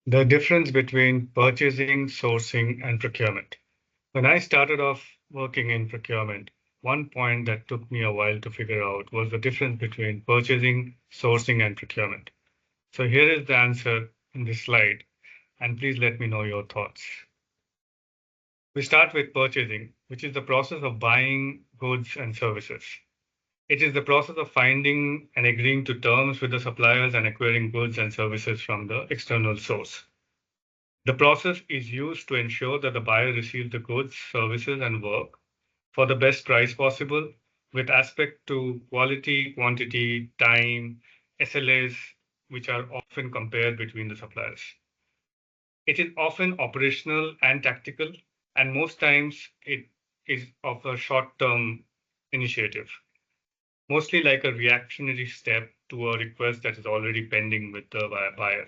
The difference between purchasing, sourcing, and procurement. When I started off working in procurement, one point that took me a while to figure out was the difference between purchasing, sourcing, and procurement. So here is the answer in this slide, and please let me know your thoughts. We start with purchasing, which is the process of buying goods and services. It is the process of finding and agreeing to terms with the suppliers and acquiring goods and services from the external source. The process is used to ensure that the buyer receives the goods, services, and work for the best price possible with aspect to quality, quantity, time, SLAs, which are often compared between the suppliers. It is often operational and tactical, and most times it is of a short-term initiative, mostly like a reactionary step to a request that is already pending with the buyer.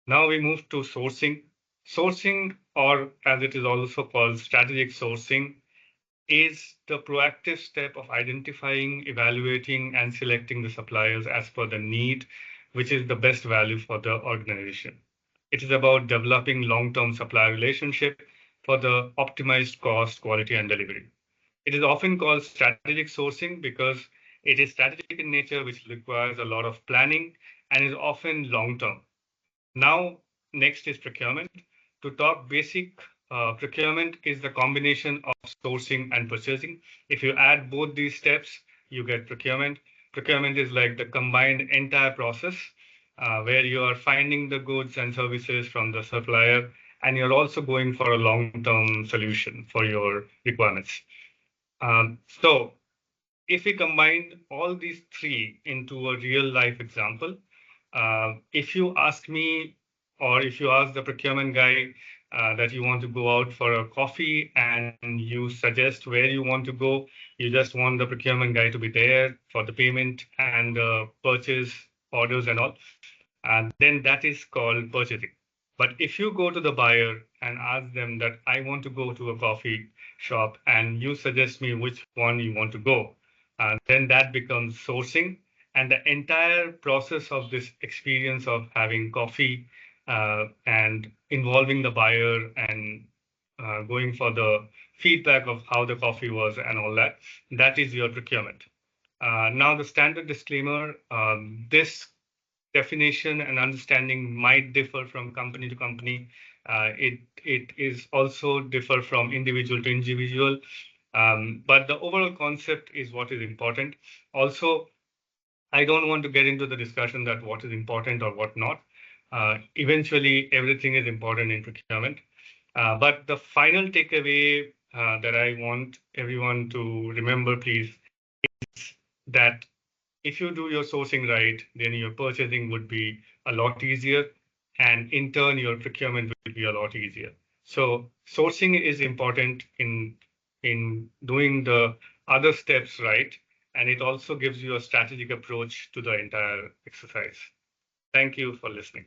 Now we move to sourcing. Sourcing, or as it is also called strategic sourcing, is the proactive step of identifying, evaluating, and selecting the suppliers as per the need, which is the best value for the organization. It is about developing long-term supplier relationship for the optimized cost, quality, and delivery. It is often called strategic sourcing because it is strategic in nature, which requires a lot of planning and is often long-term. Now, next is procurement. To talk basic, procurement is the combination of sourcing and purchasing. If you add both these steps, you get procurement. Procurement is like the combined entire process where you are finding the goods and services from the supplier, and you're also going for a long-term solution for your requirements. So if we combine all these three into a real life example, if you ask me, or if you ask the procurement guy that you want to go out for a coffee and you suggest where you want to go, you just want the procurement guy to be there for the payment and purchase orders and all, and then that is called purchasing. But if you go to the buyer and ask them that I want to go to a coffee shop and you suggest me which one you want to go, then that becomes sourcing. And the entire process of this experience of having coffee and involving the buyer and going for the feedback of how the coffee was and all that, that is your procurement. Now, the standard disclaimer, this definition and understanding might differ from company to company. It is also differ from individual to individual, but the overall concept is what is important. Also, I don't want to get into the discussion that what is important or what not. Eventually, everything is important in procurement. But the final takeaway that I want everyone to remember, please, that if you do your sourcing right, then your purchasing would be a lot easier. And in turn, your procurement will be a lot easier. So sourcing is important in doing the other steps right. And it also gives you a strategic approach to the entire exercise. Thank you for listening.